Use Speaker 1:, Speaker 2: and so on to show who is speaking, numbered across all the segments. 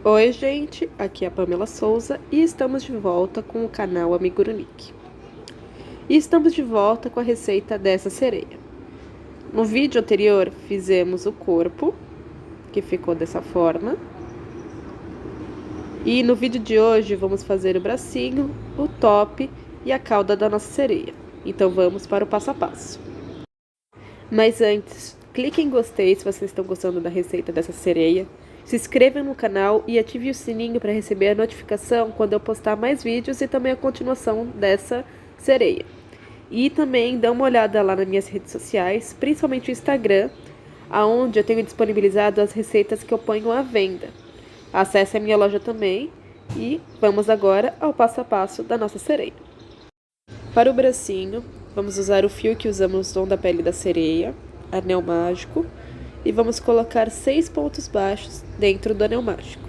Speaker 1: Oi, gente, aqui é a Pamela Souza e estamos de volta com o canal Amigurunique. E estamos de volta com a receita dessa sereia. No vídeo anterior fizemos o corpo, que ficou dessa forma. E no vídeo de hoje vamos fazer o bracinho, o top e a cauda da nossa sereia. Então vamos para o passo a passo. Mas antes, clique em gostei se vocês estão gostando da receita dessa sereia. Se inscreva no canal e ative o sininho para receber a notificação quando eu postar mais vídeos e também a continuação dessa sereia. E também dá uma olhada lá nas minhas redes sociais, principalmente o Instagram, onde eu tenho disponibilizado as receitas que eu ponho à venda. Acesse a minha loja também e vamos agora ao passo a passo da nossa sereia. Para o bracinho, vamos usar o fio que usamos no tom da pele da sereia, anel mágico, e vamos colocar 6 pontos baixos dentro do anel mágico.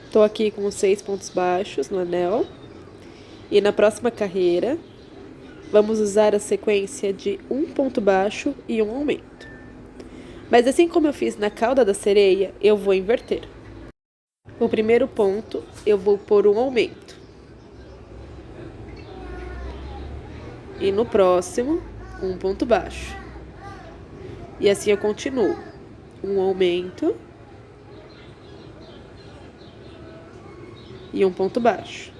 Speaker 1: Estou aqui com os 6 pontos baixos no anel. E na próxima carreira, vamos usar a sequência de um ponto baixo e um aumento. Mas assim como eu fiz na cauda da sereia, eu vou inverter. O primeiro ponto, eu vou pôr um aumento. E no próximo, um ponto baixo. E assim eu continuo. Um aumento. E um ponto baixo.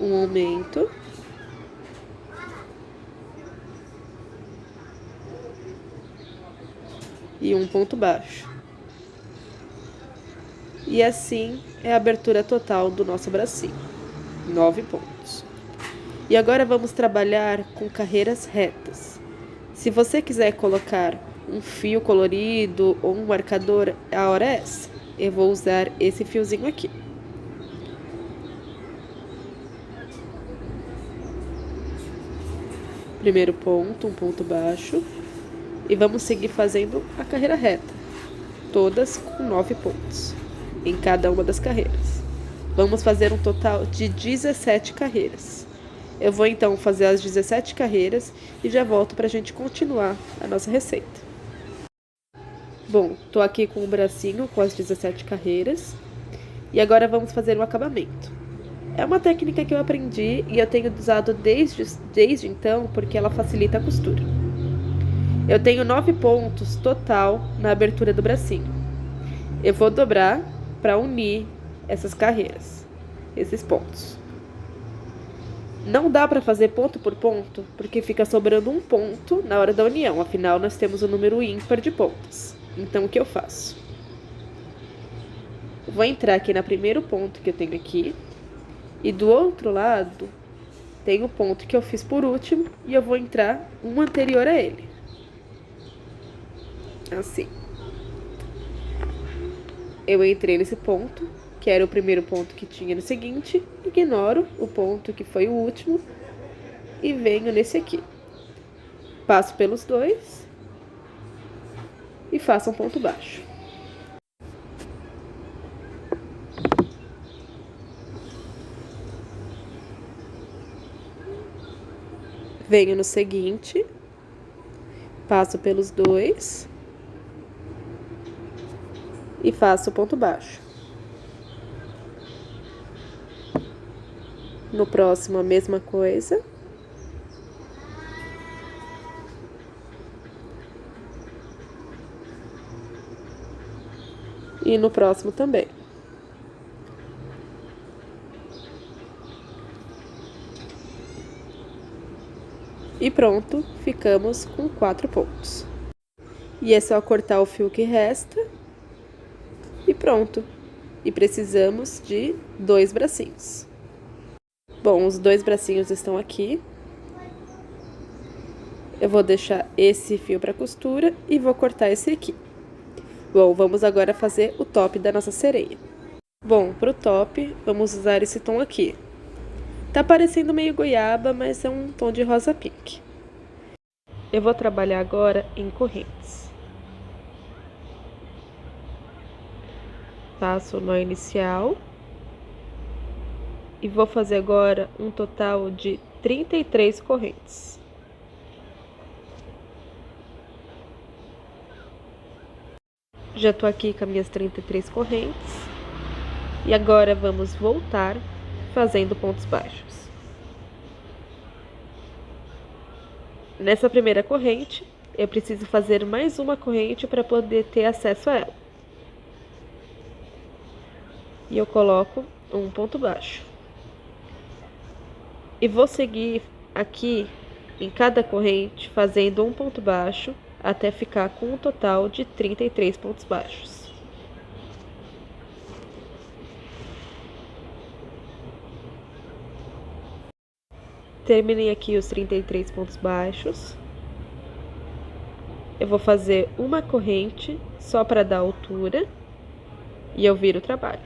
Speaker 1: Um aumento. E um ponto baixo. E assim é a abertura total do nosso bracinho. 9 pontos. E agora vamos trabalhar com carreiras retas. Se você quiser colocar um fio colorido ou um marcador, a hora é essa. Eu vou usar esse fiozinho aqui. Primeiro ponto, um ponto baixo. E vamos seguir fazendo a carreira reta. Todas com 9 pontos em cada uma das carreiras. Vamos fazer um total de 17 carreiras. Eu vou então fazer as 17 carreiras e já volto para a gente continuar a nossa receita. Bom, tô aqui com o bracinho com as 17 carreiras e agora vamos fazer o acabamento. É uma técnica que eu aprendi e eu tenho usado desde então porque ela facilita a costura. Eu tenho 9 pontos total na abertura do bracinho. Eu vou dobrar para unir essas carreiras, esses pontos. Não dá para fazer ponto por ponto, porque fica sobrando um ponto na hora da união, afinal nós temos um número ímpar de pontas. Então o que eu faço? Eu vou entrar aqui no primeiro ponto que eu tenho aqui, e do outro lado tem o ponto que eu fiz por último, e eu vou entrar um anterior a ele. Assim. Eu entrei nesse ponto, que era o primeiro ponto que tinha no seguinte, ignoro o ponto que foi o último e venho nesse aqui. Passo pelos dois e faço um ponto baixo. Venho no seguinte, passo pelos dois e faço o ponto baixo. No próximo, a mesma coisa. E no próximo também. E pronto, ficamos com 4 pontos. E é só cortar o fio que resta. E pronto. E precisamos de 2 bracinhos. Bom, os 2 bracinhos estão aqui. Eu vou deixar esse fio para costura e vou cortar esse aqui. Bom, vamos agora fazer o top da nossa sereia. Bom, pro top, vamos usar esse tom aqui. Tá parecendo meio goiaba, mas é um tom de rosa pink. Eu vou trabalhar agora em correntes. Faço o nó inicial. E vou fazer agora um total de 33 correntes. Já tô aqui com as minhas 33 correntes. E agora vamos voltar fazendo pontos baixos. Nessa primeira corrente, eu preciso fazer mais uma corrente para poder ter acesso a ela. E eu coloco um ponto baixo. E vou seguir aqui em cada corrente fazendo um ponto baixo até ficar com um total de 33 pontos baixos. Terminei aqui os 33 pontos baixos. Eu vou fazer uma corrente só para dar altura e eu viro o trabalho.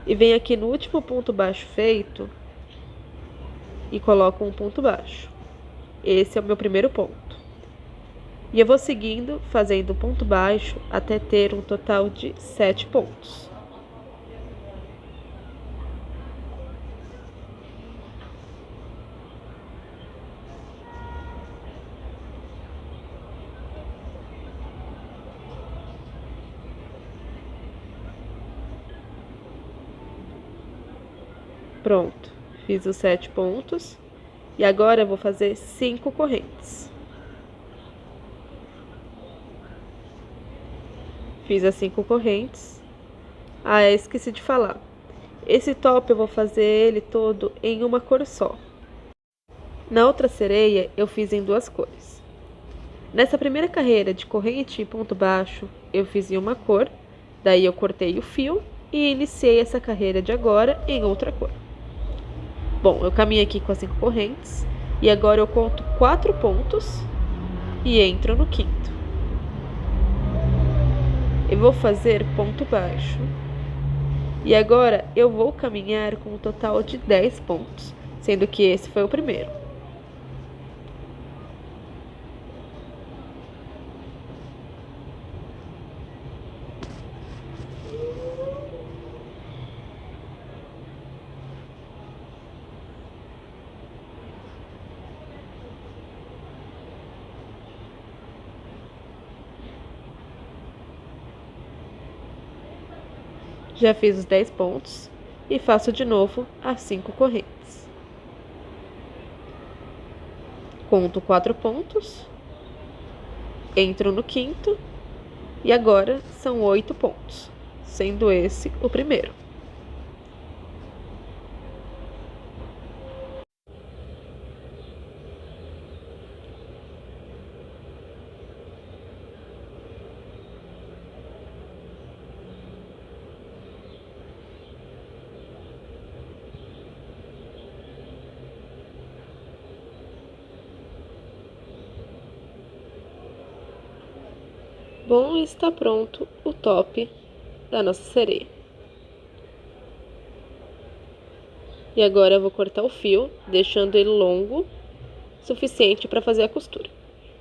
Speaker 1: E venho aqui no último ponto baixo feito e coloco um ponto baixo. Esse é o meu primeiro ponto. E eu vou seguindo, fazendo ponto baixo até ter um total de 7 pontos. Pronto, fiz os 7 pontos e agora eu vou fazer 5 correntes. Fiz as 5 correntes. Ah, esqueci de falar. Esse top eu vou fazer ele todo em uma cor só. Na outra sereia eu fiz em 2 cores. Nessa primeira carreira de corrente e ponto baixo eu fiz em uma cor, daí eu cortei o fio e iniciei essa carreira de agora em outra cor. Bom, eu caminhei aqui com as 5 correntes e agora eu conto 4 pontos e entro no quinto. Eu vou fazer ponto baixo. E agora eu vou caminhar com um total de 10 pontos, sendo que esse foi o primeiro. Já fiz os 10 pontos e faço de novo as 5 correntes. Conto 4 pontos, entro no quinto e agora são 8 pontos, sendo esse o primeiro. Bom, está pronto o top da nossa sereia. E agora eu vou cortar o fio, deixando ele longo, suficiente para fazer a costura.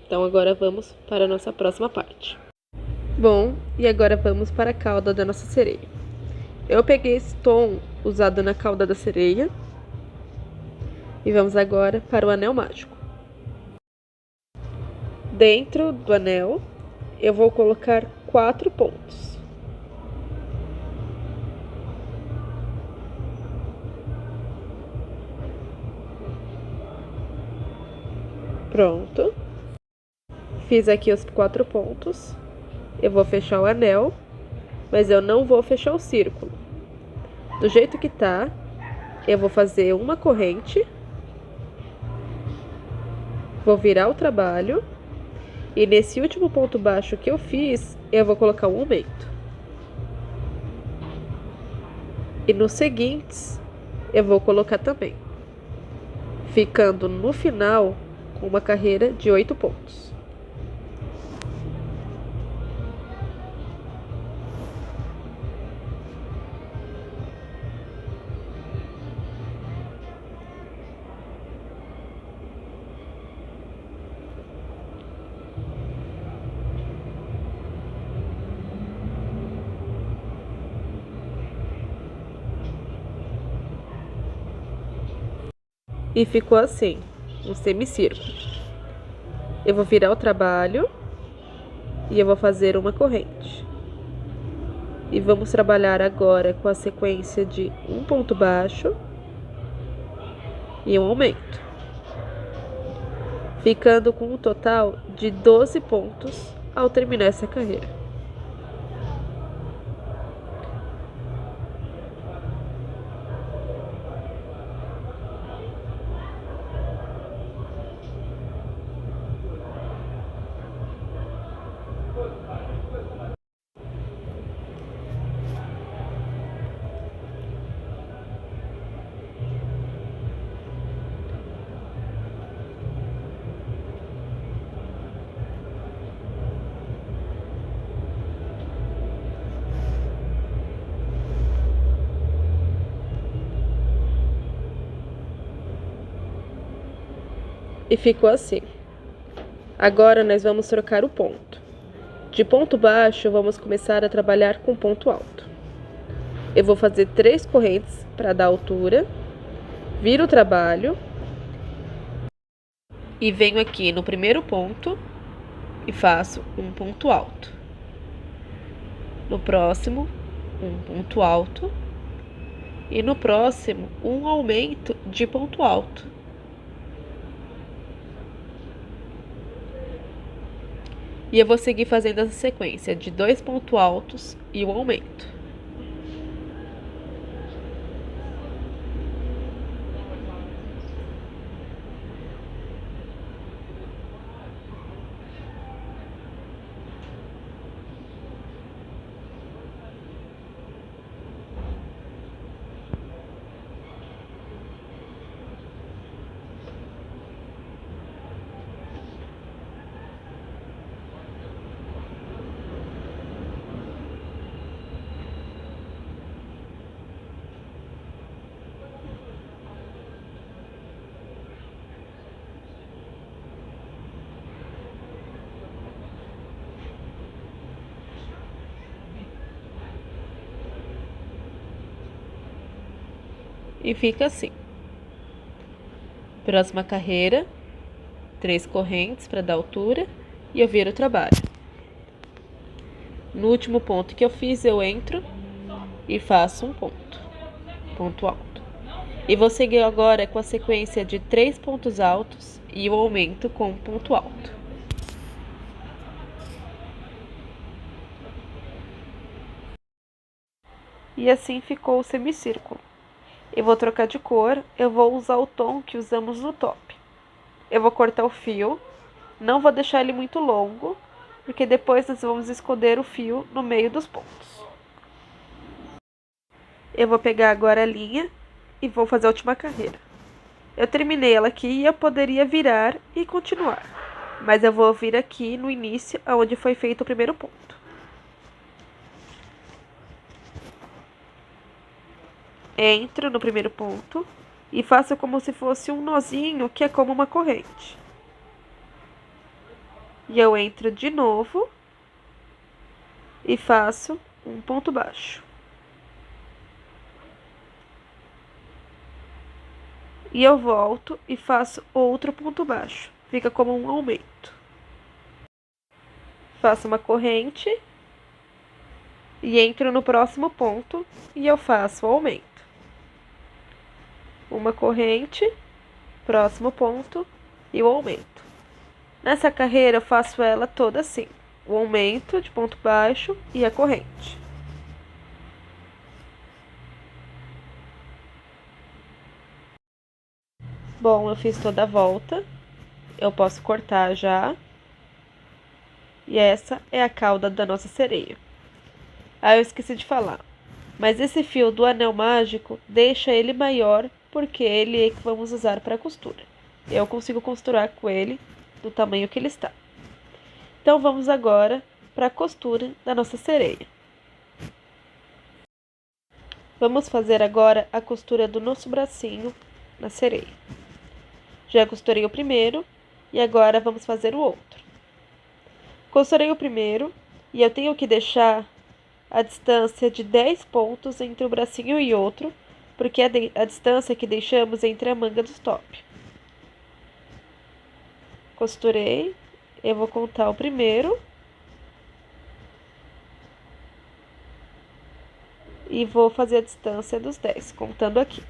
Speaker 1: Então agora vamos para a nossa próxima parte. Bom, e agora vamos para a cauda da nossa sereia. Eu peguei esse tom usado na cauda da sereia. E vamos agora para o anel mágico. Dentro do anel, eu vou colocar 4 pontos. Pronto. Fiz aqui os 4 pontos. Eu vou fechar o anel, mas eu não vou fechar o círculo. Do jeito que tá, eu vou fazer uma corrente, vou virar o trabalho. E nesse último ponto baixo que eu fiz, eu vou colocar um aumento. E nos seguintes, eu vou colocar também. Ficando no final com uma carreira de 8 pontos. E ficou assim, um semicírculo. Eu vou virar o trabalho e eu vou fazer uma corrente. E vamos trabalhar agora com a sequência de um ponto baixo e um aumento, ficando com um total de 12 pontos ao terminar essa carreira. E ficou assim. Agora nós vamos trocar o ponto. De ponto baixo, vamos começar a trabalhar com ponto alto. Eu vou fazer 3 correntes para dar altura, viro o trabalho e venho aqui no primeiro ponto e faço um ponto alto. No próximo, um ponto alto e no próximo, um aumento de ponto alto. E eu vou seguir fazendo essa sequência de 2 pontos altos e um aumento. E fica assim. Próxima carreira, 3 correntes para dar altura e eu viro o trabalho. No último ponto que eu fiz, eu entro e faço um ponto alto. E vou seguir agora com a sequência de 3 pontos altos e o aumento com um ponto alto. E assim ficou o semicírculo. Eu vou trocar de cor, eu vou usar o tom que usamos no top. Eu vou cortar o fio, não vou deixar ele muito longo, porque depois nós vamos esconder o fio no meio dos pontos. Eu vou pegar agora a linha e vou fazer a última carreira. Eu terminei ela aqui e eu poderia virar e continuar, mas eu vou vir aqui no início, onde foi feito o primeiro ponto. Entro no primeiro ponto e faço como se fosse um nozinho, que é como uma corrente. E eu entro de novo e faço um ponto baixo. E eu volto e faço outro ponto baixo. Fica como um aumento. Faço uma corrente e entro no próximo ponto e eu faço o aumento. Uma corrente, próximo ponto e o aumento. Nessa carreira eu faço ela toda assim, o aumento de ponto baixo e a corrente. Bom, eu fiz toda a volta, eu posso cortar já. E essa é a cauda da nossa sereia. Ah, eu esqueci de falar, mas esse fio do anel mágico deixa ele maior, porque ele é que vamos usar para costura. Eu consigo costurar com ele do tamanho que ele está. Então vamos agora para a costura da nossa sereia. Vamos fazer agora a costura do nosso bracinho na sereia. Já costurei o primeiro e agora vamos fazer o outro. Costurei o primeiro e eu tenho que deixar a distância de 10 pontos entre um bracinho e outro, porque é a distância que deixamos entre a manga do top. Costurei. Eu vou contar o primeiro. E vou fazer a distância dos 10, contando aqui.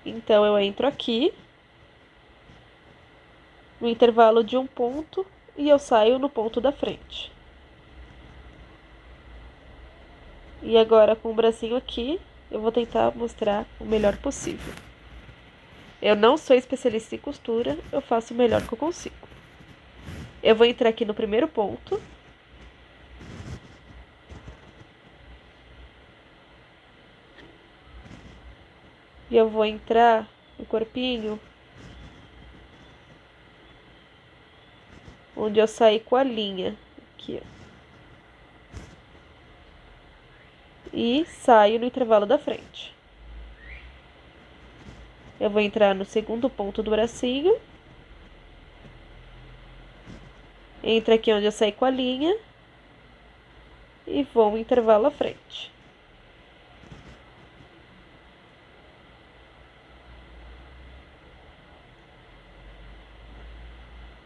Speaker 1: Então, eu entro aqui, no intervalo de um ponto, e eu saio no ponto da frente. E agora, com o bracinho aqui, eu vou tentar mostrar o melhor possível. Eu não sou especialista em costura, eu faço o melhor que eu consigo. Eu vou entrar aqui no primeiro ponto. E eu vou entrar no corpinho onde eu saí com a linha. Aqui, ó. E saio no intervalo da frente. Eu vou entrar no segundo ponto do bracinho. Entra aqui onde eu saí com a linha. E vou no intervalo à frente.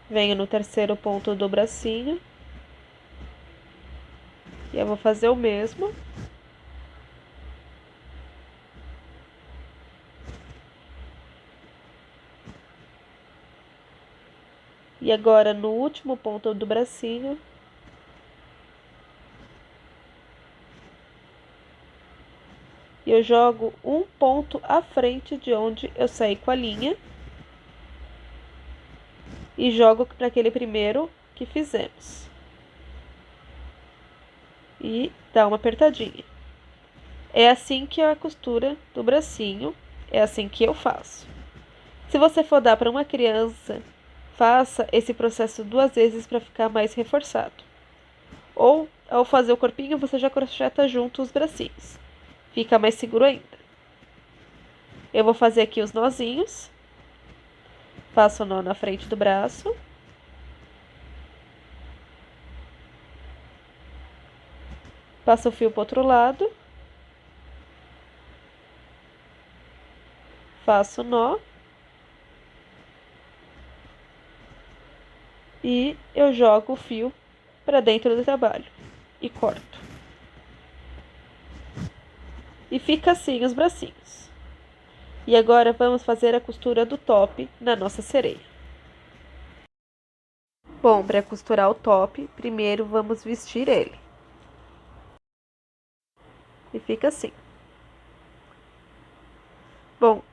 Speaker 1: Venho no terceiro ponto do bracinho. E eu vou fazer o mesmo. E agora no último ponto do bracinho. Eu jogo um ponto à frente de onde eu saí com a linha. E jogo para aquele primeiro que fizemos. E dá uma apertadinha. É assim que é a costura do bracinho, é assim que eu faço. Se você for dar para uma criança, faça esse processo 2 vezes para ficar mais reforçado. Ou, ao fazer o corpinho, você já crocheta junto os bracinhos. Fica mais seguro ainda. Eu vou fazer aqui os nozinhos. Faço o nó na frente do braço. Passo o fio para o outro lado. Faço o nó. E eu jogo o fio para dentro do trabalho. E corto. E fica assim os bracinhos. E agora vamos fazer a costura do top na nossa sereia. Bom, para costurar o top, primeiro vamos vestir ele. E fica assim. Bom,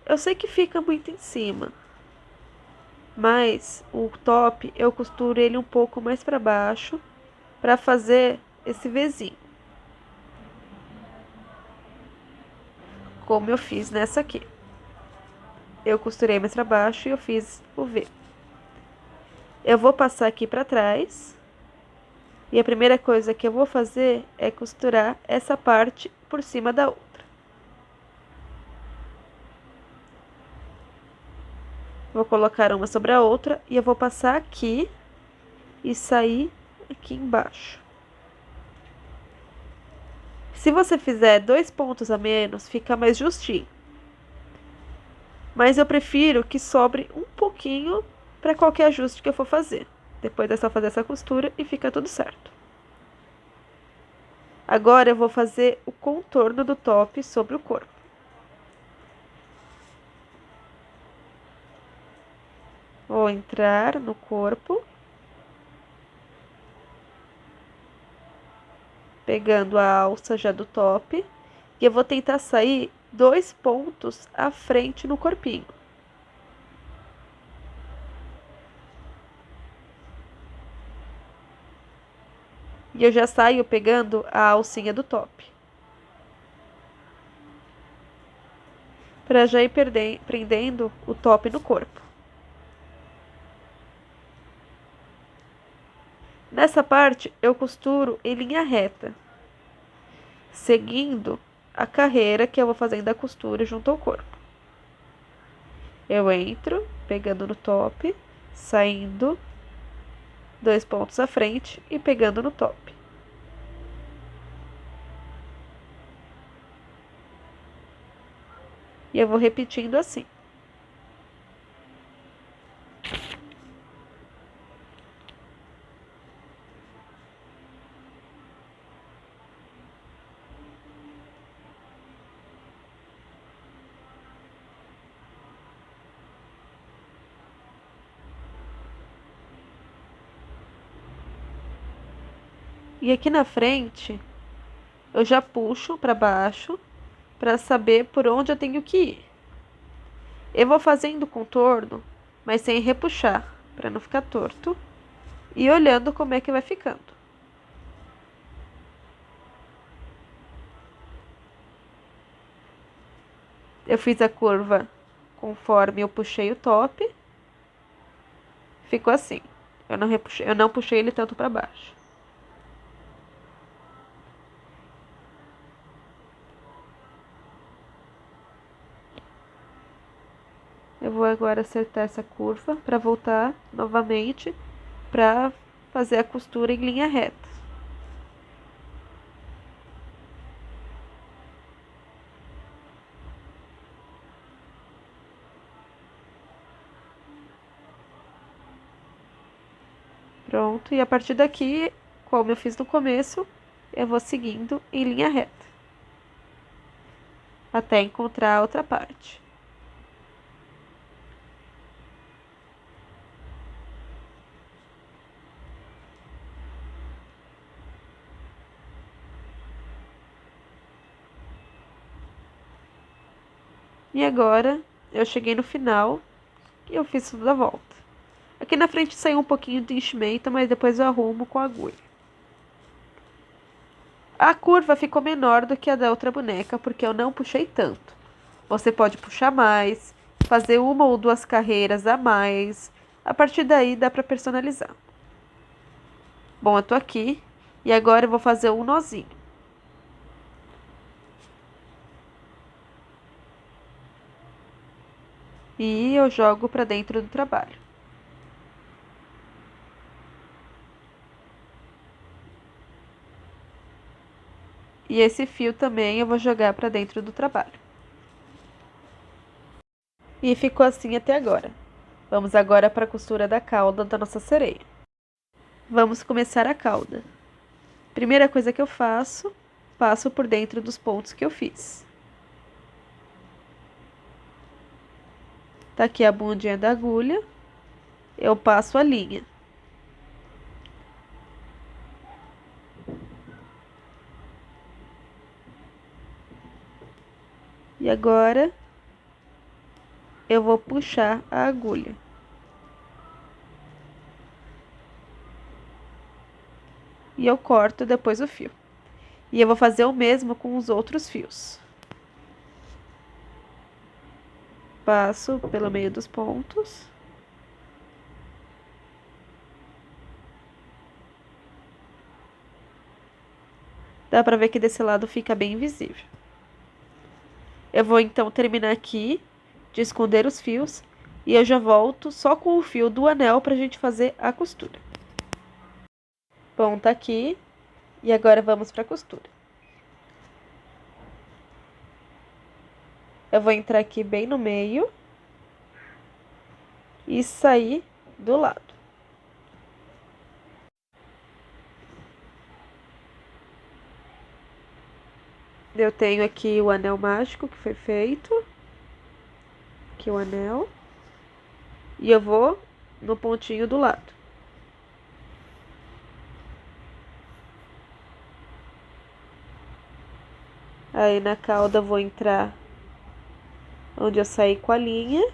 Speaker 1: eu sei que fica muito em cima, mas o top eu costuro ele um pouco mais para baixo para fazer esse Vzinho. Como eu fiz nessa aqui. Eu costurei mais para baixo e eu fiz o V. Eu vou passar aqui para trás. E a primeira coisa que eu vou fazer é costurar essa parte por cima da outra. Vou colocar uma sobre a outra e eu vou passar aqui e sair aqui embaixo. Se você fizer 2 pontos a menos, fica mais justinho. Mas eu prefiro que sobre um pouquinho para qualquer ajuste que eu for fazer. Depois é só fazer essa costura e fica tudo certo. Agora eu vou fazer o contorno do top sobre o corpo. Vou entrar no corpo. Pegando a alça já do top. E eu vou tentar sair 2 pontos à frente no corpinho. E eu já saio pegando a alcinha do top. Para já ir prendendo o top no corpo. Nessa parte, eu costuro em linha reta, seguindo a carreira que eu vou fazendo a costura junto ao corpo. Eu entro, pegando no top, saindo 2 pontos à frente e pegando no top. E eu vou repetindo assim. E aqui na frente, eu já puxo para baixo para saber por onde eu tenho que ir. Eu vou fazendo contorno, mas sem repuxar, para não ficar torto, e olhando como é que vai ficando. Eu fiz a curva conforme eu puxei o top. Ficou assim. Eu não puxei ele tanto para baixo. Eu vou agora acertar essa curva para voltar novamente para fazer a costura em linha reta. Pronto, e a partir daqui, como eu fiz no começo, eu vou seguindo em linha reta até encontrar a outra parte. E agora eu cheguei no final e eu fiz tudo a volta. Aqui na frente saiu um pouquinho de enchimento, mas depois eu arrumo com a agulha. A curva ficou menor do que a da outra boneca, porque eu não puxei tanto. Você pode puxar mais, fazer uma ou duas carreiras a mais. A partir daí dá para personalizar. Bom, eu tô aqui e agora eu vou fazer um nozinho. E eu jogo para dentro do trabalho. E esse fio também eu vou jogar para dentro do trabalho. E ficou assim até agora. Vamos agora para a costura da cauda da nossa sereia. Vamos começar a cauda. Primeira coisa que eu faço, passo por dentro dos pontos que eu fiz. Tá aqui a bundinha da agulha, eu passo a linha. E agora eu vou puxar a agulha. E eu corto depois o fio. E eu vou fazer o mesmo com os outros fios. Passo pelo meio dos pontos. Dá pra ver que desse lado fica bem visível. Eu vou então terminar aqui de esconder os fios. E eu já volto só com o fio do anel pra gente fazer a costura. Bom, tá aqui. E agora vamos pra costura. Eu vou entrar aqui bem no meio. E sair do lado. Eu tenho aqui o anel mágico que foi feito. Aqui o anel. E eu vou no pontinho do lado. Aí na cauda eu vou entrar onde eu saí com a linha.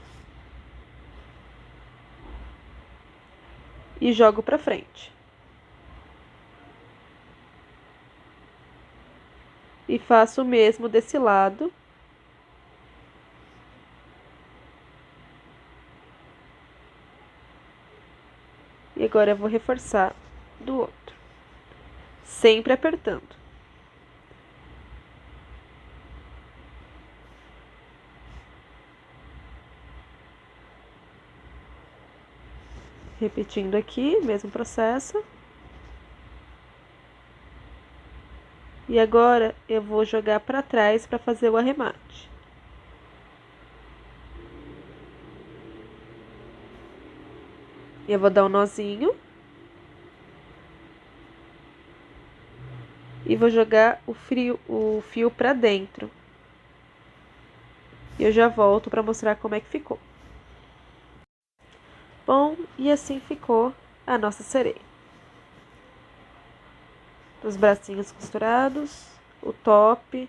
Speaker 1: E jogo pra frente. E faço o mesmo desse lado. E agora eu vou reforçar do outro. Sempre apertando. Repetindo aqui, mesmo processo. E agora eu vou jogar para trás para fazer o arremate. E eu vou dar um nozinho. E vou jogar o fio para dentro. E eu já volto para mostrar como é que ficou. Bom, e assim ficou a nossa sereia. dos bracinhos costurados, o top.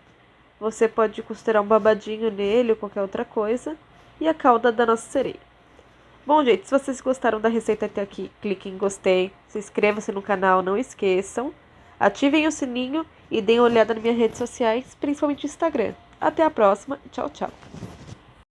Speaker 1: Você pode costurar um babadinho nele ou qualquer outra coisa. E a cauda da nossa sereia. Bom, gente, se vocês gostaram da receita até aqui, cliquem em gostei, se inscrevam-se no canal, não esqueçam, ativem o sininho e deem uma olhada nas minhas redes sociais, principalmente no Instagram. Até a próxima, tchau, tchau!